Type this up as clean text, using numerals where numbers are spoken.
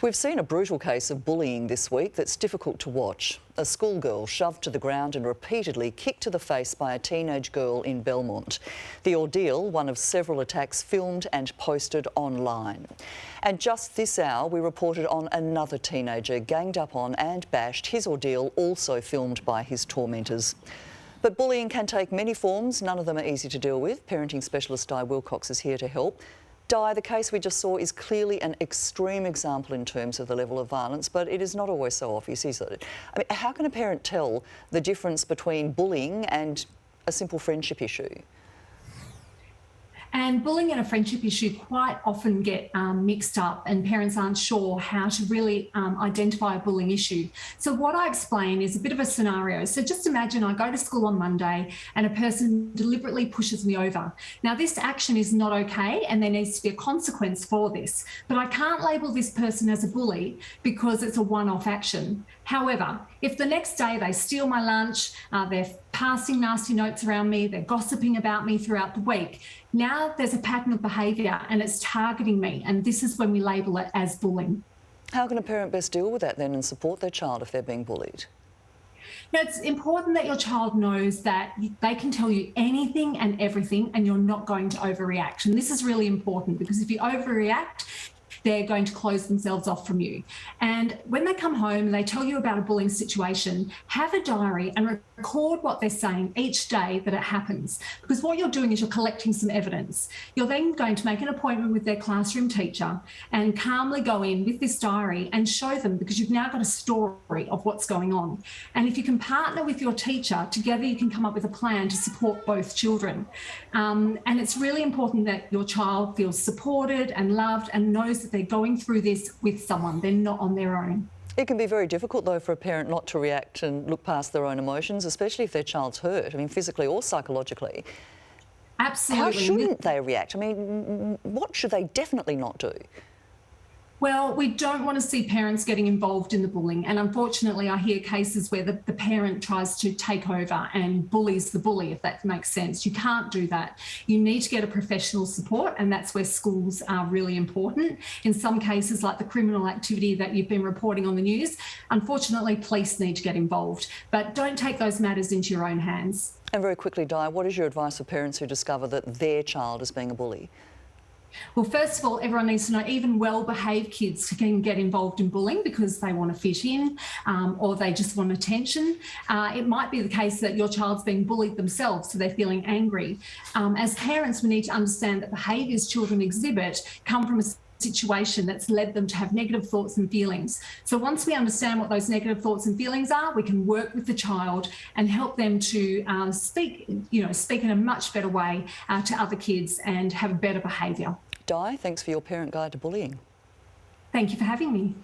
We've seen a brutal case of bullying this week that's difficult to watch. A schoolgirl shoved to the ground and repeatedly kicked to the face by a teenage girl in Belmont. The ordeal, one of several attacks filmed and posted online. And just this hour, we reported on another teenager ganged up on and bashed, his ordeal also filmed by his tormentors. But bullying can take many forms. None of them are easy to deal with. Parenting specialist Wilcox is here to help. The case we just saw is clearly an extreme example in terms of the level of violence, but it is not always so obvious, is it? I mean, how can a parent tell the difference between bullying and a simple friendship issue? And bullying and a friendship issue quite often get mixed up, and parents aren't sure how to really identify a bullying issue. So what I explain is a bit of a scenario. So just imagine I go to school on Monday and a person deliberately pushes me over. Now this action is not okay and there needs to be a consequence for this, but I can't label this person as a bully because it's a one-off action. However, if the next day they steal my lunch, they're passing nasty notes around me, they're gossiping about me throughout the week, now there's a pattern of behaviour and it's targeting me, and this is when we label it as bullying. How can a parent best deal with that then and support their child if they're being bullied? Now, it's important that your child knows that they can tell you anything and everything and you're not going to overreact. And this is really important because if you overreact, they're going to close themselves off from you. And when they come home and they tell you about a bullying situation, have a diary and record what they're saying each day that it happens. Because what you're doing is you're collecting some evidence. You're then going to make an appointment with their classroom teacher and calmly go in with this diary and show them, because you've now got a story of what's going on. And if you can partner with your teacher, together you can come up with a plan to support both children. And it's really important that your child feels supported and loved and knows that they're going through this with someone. They're not on their own. It can be very difficult though for a parent not to react and look past their own emotions, especially if their child's hurt, I mean physically or psychologically. Absolutely. How shouldn't they react? I mean, what should they definitely not do? Well, we don't want to see parents getting involved in the bullying, and unfortunately I hear cases where the parent tries to take over and bullies the bully, if that makes sense. You can't do that. You need to get a professional support, and that's where schools are really important. In some cases, like the criminal activity that you've been reporting on the news, unfortunately police need to get involved, but don't take those matters into your own hands. And very quickly, Di, what is your advice for parents who discover that their child is being a bully? Well, first of all, everyone needs to know even well-behaved kids can get involved in bullying because they want to fit in or they just want attention. It might be the case that your child's being bullied themselves, so they're feeling angry. As parents, we need to understand that behaviours children exhibit come from a situation that's led them to have negative thoughts and feelings. So once we understand what those negative thoughts and feelings are, we can work with the child and help them to speak in a much better way to other kids and have a better behaviour. Di, thanks for your parent guide to bullying. Thank you for having me.